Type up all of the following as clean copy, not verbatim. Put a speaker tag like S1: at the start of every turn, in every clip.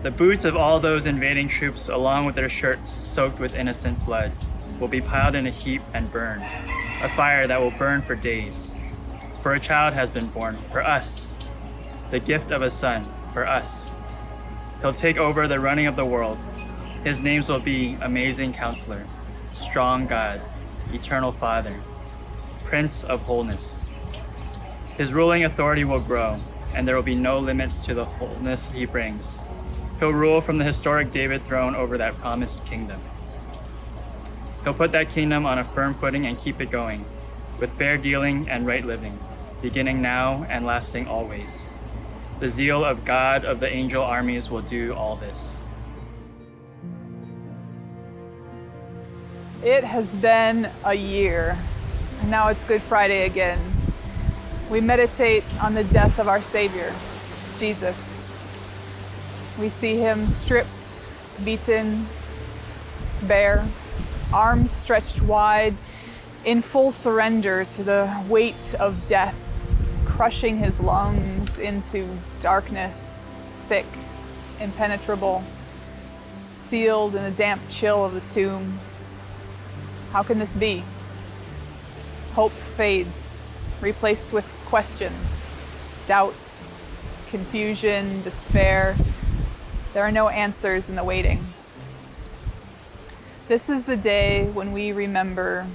S1: The boots of all those invading troops, along with their shirts soaked with innocent blood, will be piled in a heap and burned, a fire that will burn for days. For a child has been born for us, the gift of a son for us. He'll take over the running of the world. His names will be Amazing Counselor, Strong God, Eternal Father, Prince of Wholeness. His ruling authority will grow, and there will be no limits to the wholeness he brings. He'll rule from the historic David throne over that promised kingdom. He'll put that kingdom on a firm footing and keep it going, with fair dealing and right living, beginning now and lasting always. The zeal of God of the angel armies will do all this.
S2: It has been a year, and now it's Good Friday again. We meditate on the death of our Savior, Jesus. We see him stripped, beaten, bare, arms stretched wide, in full surrender to the weight of death, crushing his lungs into darkness, thick, impenetrable, sealed in the damp chill of the tomb. How can this be? Hope fades, replaced with questions, doubts, confusion, despair. There are no answers in the waiting. This is the day when we remember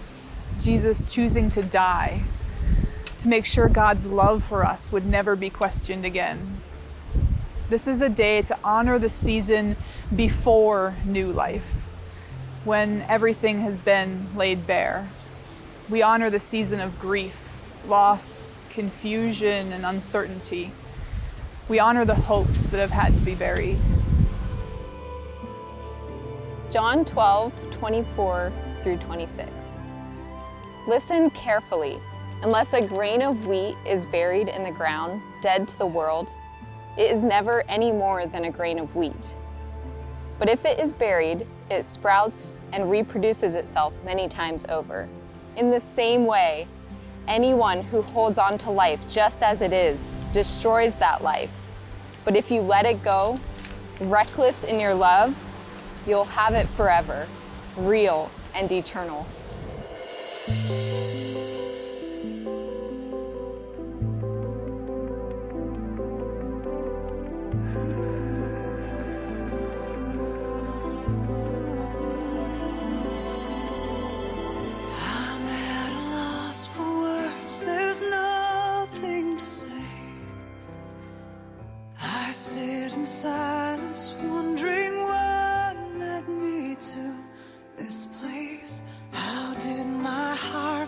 S2: Jesus choosing to die to make sure God's love for us would never be questioned again. This is a day to honor the season before new life, when everything has been laid bare. We honor the season of grief, loss, confusion, and uncertainty. We honor the hopes that have had to be buried.
S3: John 12:24 through 26. Listen carefully. Unless a grain of wheat is buried in the ground, dead to the world, it is never any more than a grain of wheat. But if it is buried, it sprouts and reproduces itself many times over. In the same way, anyone who holds on to life just as it is destroys that life. But if you let it go, reckless in your love, you'll have it forever, real and eternal.
S4: I'm at a loss for words, there's nothing to say. I sit in silence, wondering what led me to this place. How did my heart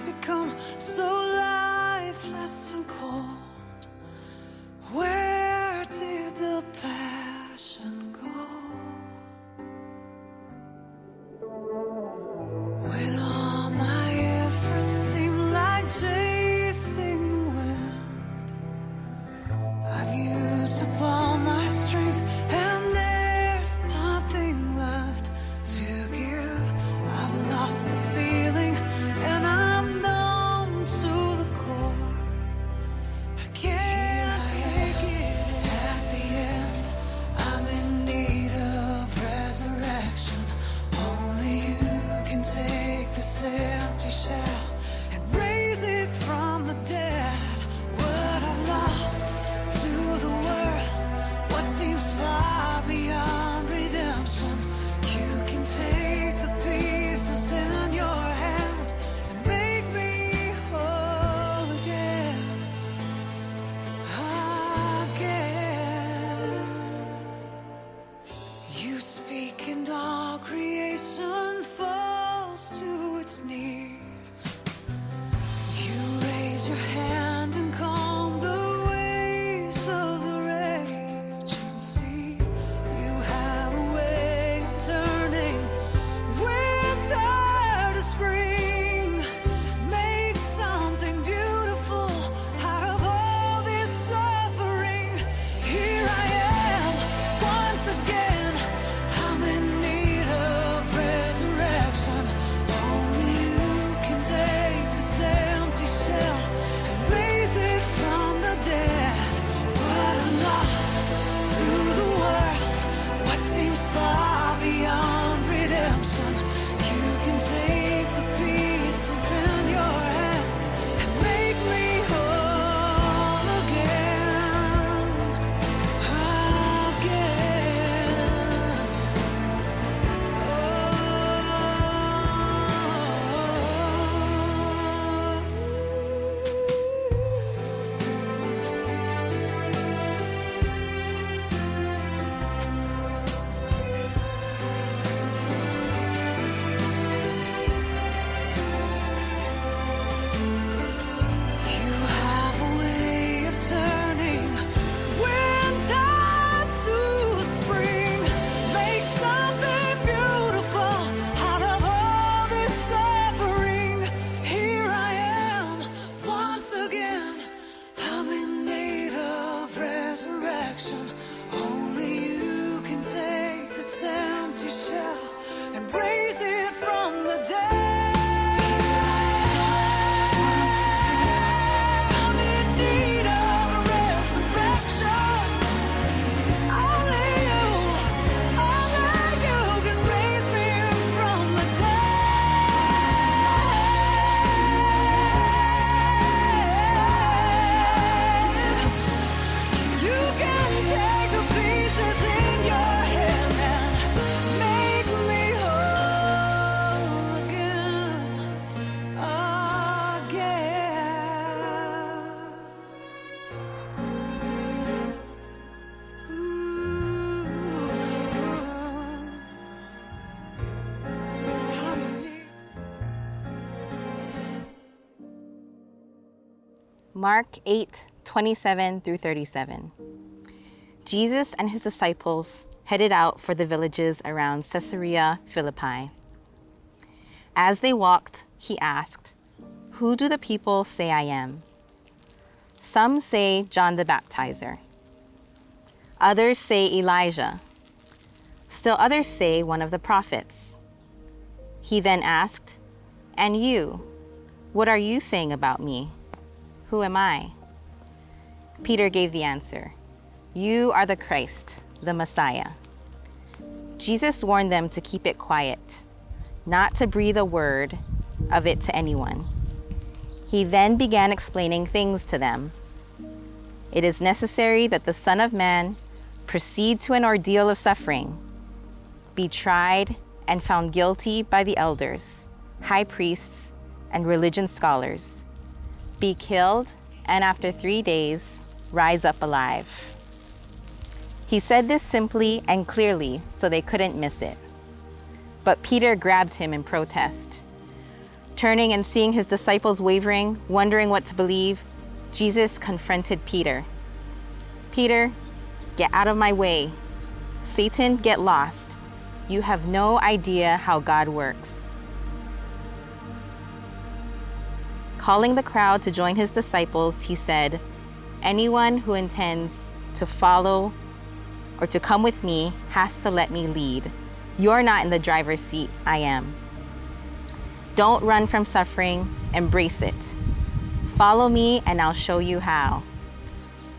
S5: Mark 8:27 through 37. Jesus and his disciples headed out for the villages around Caesarea Philippi. As they walked, he asked, "Who do the people say I am?" Some say John the Baptizer. Others say Elijah. Still others say one of the prophets. He then asked, "And you, what are you saying about me? Who am I?" Peter gave the answer, "You are the Christ, the Messiah." Jesus warned them to keep it quiet, not to breathe a word of it to anyone. He then began explaining things to them. It is necessary that the Son of Man proceed to an ordeal of suffering, be tried and found guilty by the elders, high priests, and religion scholars, be killed, and after 3 days, rise up alive. He said this simply and clearly so they couldn't miss it. But Peter grabbed him in protest. Turning and seeing his disciples wavering, wondering what to believe, Jesus confronted Peter. "Peter, get out of my way. Satan, get lost. You have no idea how God works." Calling the crowd to join his disciples, he said, "Anyone who intends to follow or to come with me has to let me lead. You're not in the driver's seat, I am. Don't run from suffering, embrace it. Follow me and I'll show you how.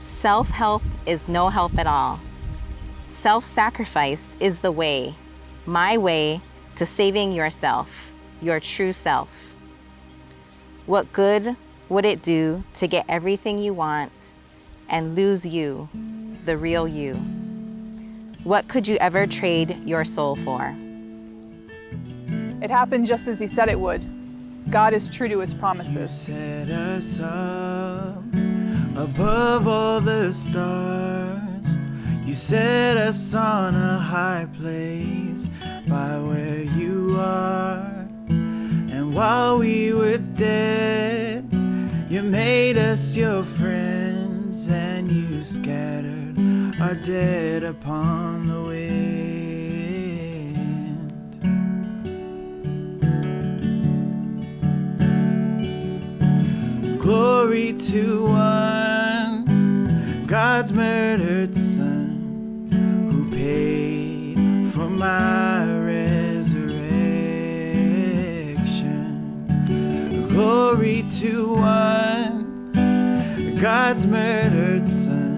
S5: Self-help is no help at all. Self-sacrifice is the way, my way, to saving yourself, your true self. What good would it do to get everything you want and lose you, the real you? What could you ever trade your soul for?"
S2: It happened just as he said it would. God is true to his
S4: You
S2: promises.
S4: set us up above all the stars. You set us on a high place by where you are. And while we were dead, you made us your friends, and you scattered our dead upon the wind. Glory to one, God's murdered Son, who paid for my resurrection. Glory to one, God's murdered Son,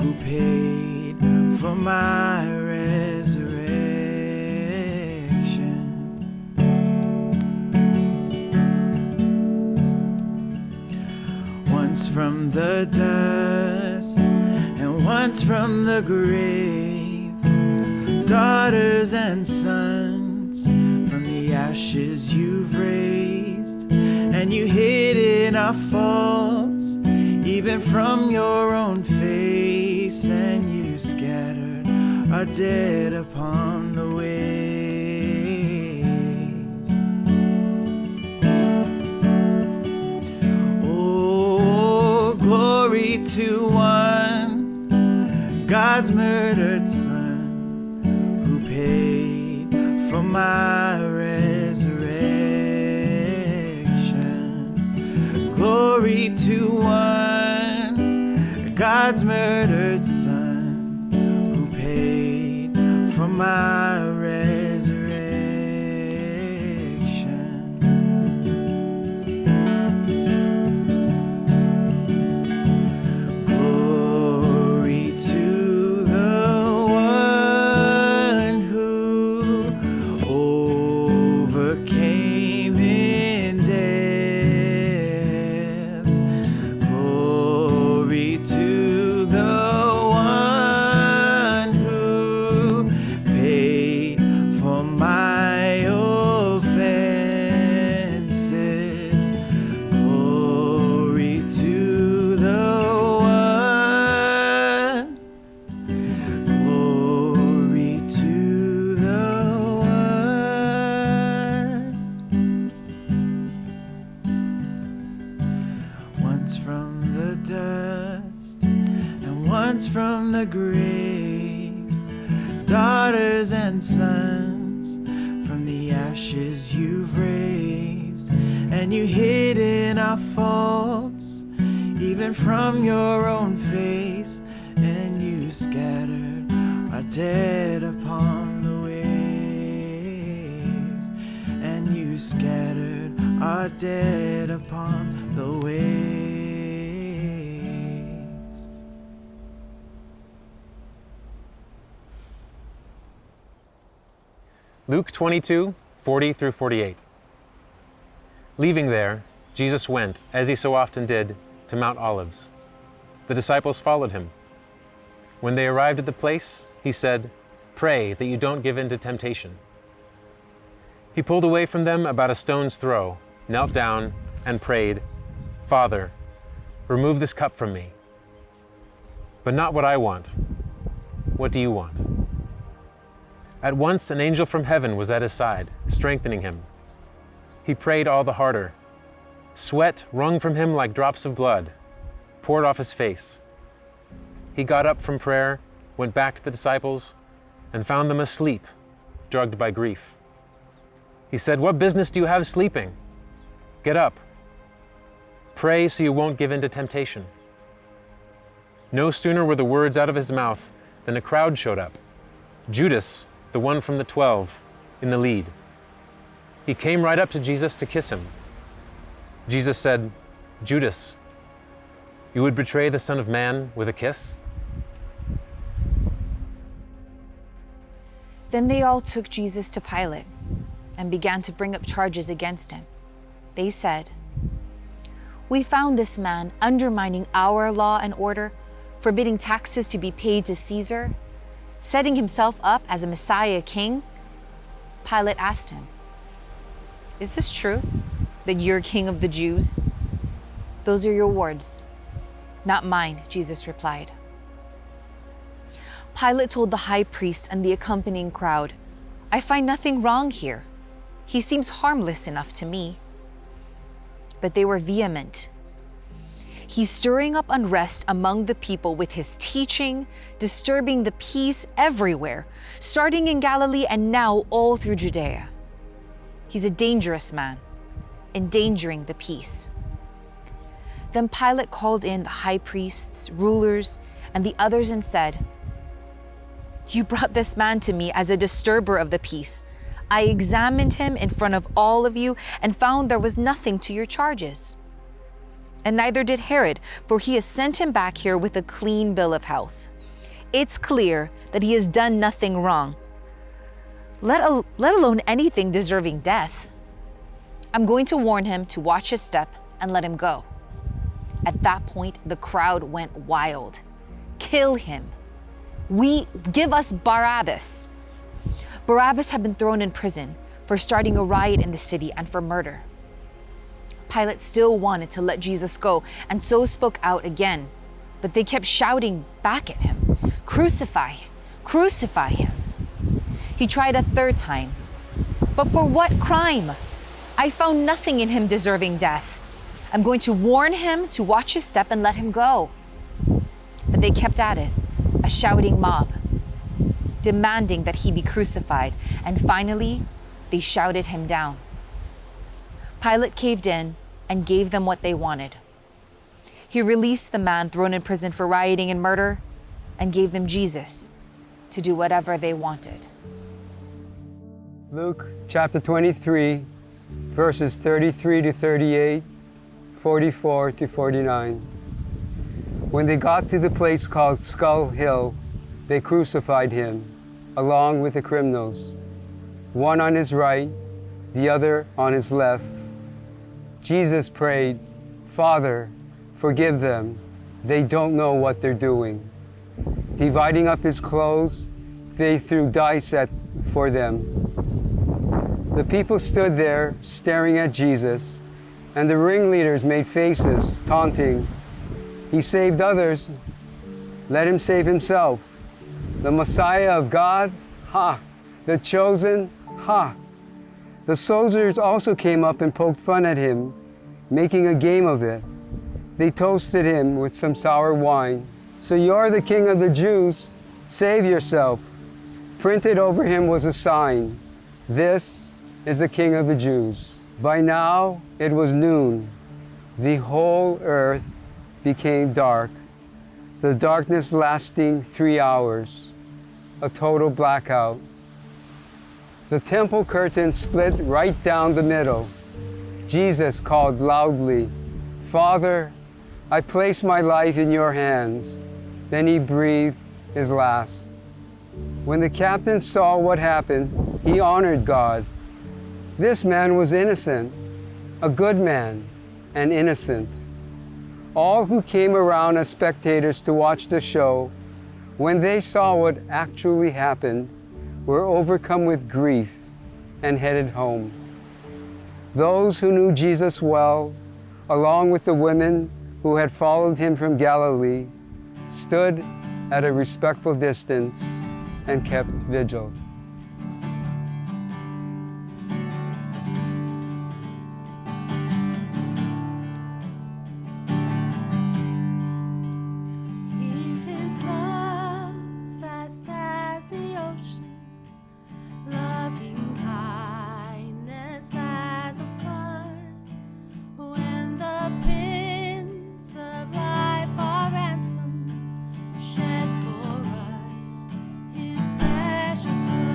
S4: who paid for my resurrection. Once from the dust and once from the grave, daughters and sons from the ashes you've raised, and you hid our faults even from your own face, and you scattered our dead upon the waves. Oh, glory to one, God's murdered Son, who paid for my resurrection. Glory to one, God's murdered Son, who paid for my resurrection. Glory to the one who overcame in death. Glory to the one who paid once from the grave, daughters and sons from the ashes you've raised, and you hid in our faults, even from your own face, and you scattered our dead upon the waves, and you scattered our dead upon the waves.
S6: Luke 22, 40 through 48. Leaving there, Jesus went, as he so often did, to Mount Olives. The disciples followed him. When they arrived at the place, he said, "Pray that you don't give in to temptation." He pulled away from them about a stone's throw, knelt down, and prayed, "Father, remove this cup from me. But not what I want. What do you want?" At once an angel from heaven was at his side, strengthening him. He prayed all the harder. Sweat wrung from him like drops of blood, poured off his face. He got up from prayer, went back to the disciples, and found them asleep, drugged by grief. He said, "What business do you have sleeping? Get up. Pray so you won't give in to temptation." No sooner were the words out of his mouth than a crowd showed up. Judas, the one from the 12, in the lead. He came right up to Jesus to kiss him. Jesus said, "Judas, you would betray the Son of Man with a kiss?"
S7: Then they all took Jesus to Pilate and began to bring up charges against him. They said, "We found this man undermining our law and order, forbidding taxes to be paid to Caesar, setting himself up as a Messiah king." Pilate asked him, "Is this true, that you're king of the Jews?" "Those are your words, not mine," Jesus replied. Pilate told the high priest and the accompanying crowd, "I find nothing wrong here. He seems harmless enough to me." But they were vehement. "He's stirring up unrest among the people with his teaching, disturbing the peace everywhere, starting in Galilee and now all through Judea. He's a dangerous man, endangering the peace." Then Pilate called in the high priests, rulers, and the others and said, "You brought this man to me as a disturber of the peace. I examined him in front of all of you and found there was nothing to your charges. And neither did Herod, for he has sent him back here with a clean bill of health. It's clear that he has done nothing wrong, let alone anything deserving death. I'm going to warn him to watch his step and let him go." At that point, the crowd went wild. "Kill him. Give us Barabbas." Barabbas had been thrown in prison for starting a riot in the city and for murder. Pilate still wanted to let Jesus go and so spoke out again, but they kept shouting back at him, "Crucify him, crucify him." He tried a third time, "But for what crime? I found nothing in him deserving death. I'm going to warn him to watch his step and let him go." But they kept at it, a shouting mob, demanding that he be crucified, and finally, they shouted him down. Pilate caved in and gave them what they wanted. He released the man thrown in prison for rioting and murder and gave them Jesus to do whatever they wanted.
S8: Luke chapter 23, verses 33 to 38, 44 to 49. When they got to the place called Skull Hill, they crucified him, along with the criminals, one on his right, the other on his left. Jesus prayed, "Father, forgive them. They don't know what they're doing." Dividing up his clothes, they threw dice for them. The people stood there staring at Jesus, and the ringleaders made faces, taunting, "He saved others. Let him save himself. The Messiah of God? Ha! The chosen? Ha!" The soldiers also came up and poked fun at him, making a game of it. They toasted him with some sour wine. So you're the King of the Jews? Save yourself. Printed over him was a sign. This is the King of the Jews. By now it was noon. The whole earth became dark, the darkness lasting 3 hours, a total blackout. The temple curtain split right down the middle. Jesus called loudly, "Father, I place my life in your hands." Then he breathed his last. When the captain saw what happened, he honored God. This man was innocent, a good man, and innocent. All who came around as spectators to watch the show, when they saw what actually happened, were overcome with grief and headed home. Those who knew Jesus well, along with the women who had followed him from Galilee, stood at a respectful distance and kept vigil.
S9: Shed for us his precious blood.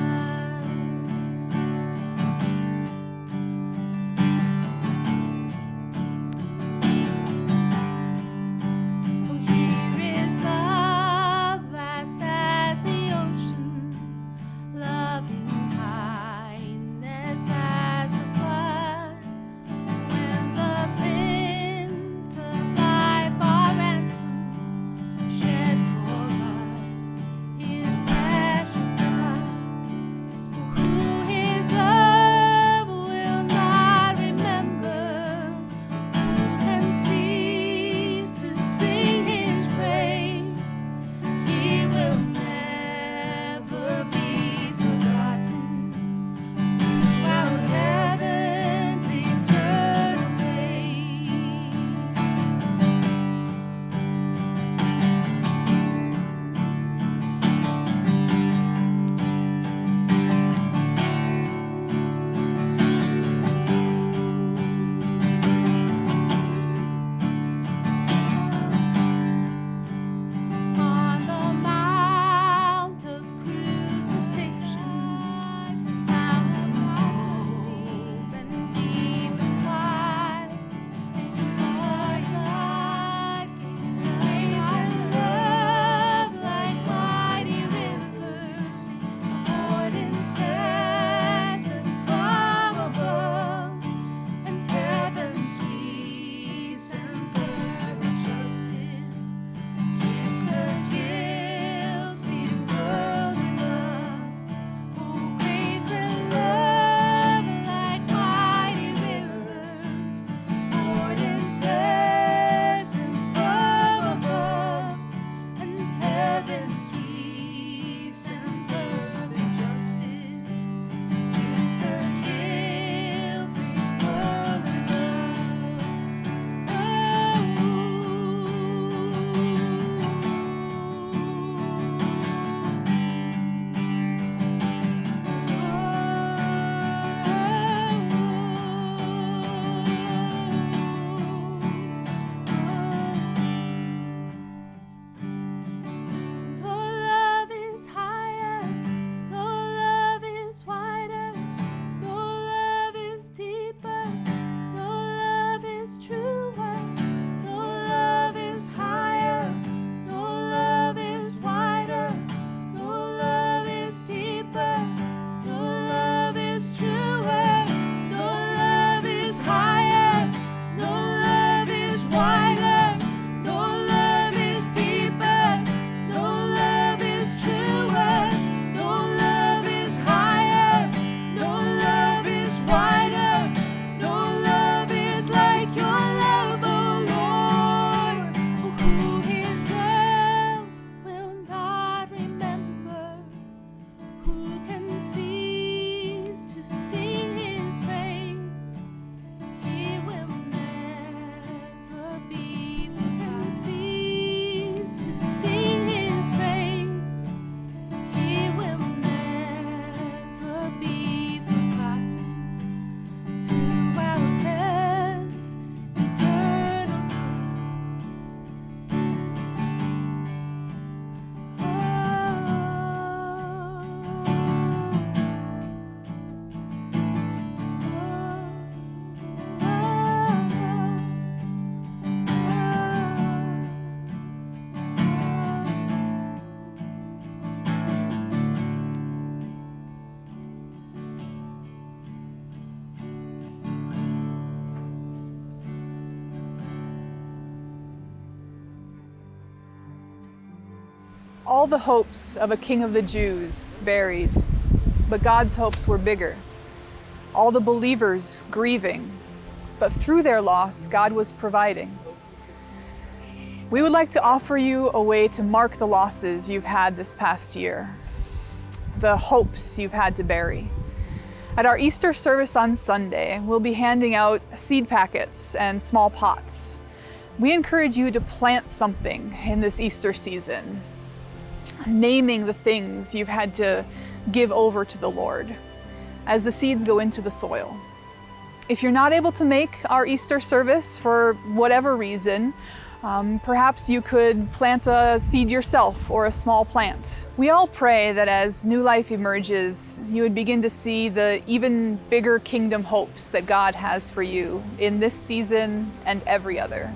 S2: all the hopes of a king of the Jews buried, but God's hopes were bigger. All the believers grieving, but through their loss, God was providing. We would like to offer you a way to mark the losses you've had this past year, the hopes you've had to bury. At our Easter service on Sunday, we'll be handing out seed packets and small pots. We encourage you to plant something in this Easter season, naming the things you've had to give over to the Lord as the seeds go into the soil. If you're not able to make our Easter service for whatever reason, perhaps you could plant a seed yourself or a small plant. We all pray that as new life emerges, you would begin to see the even bigger kingdom hopes that God has for you in this season and every other.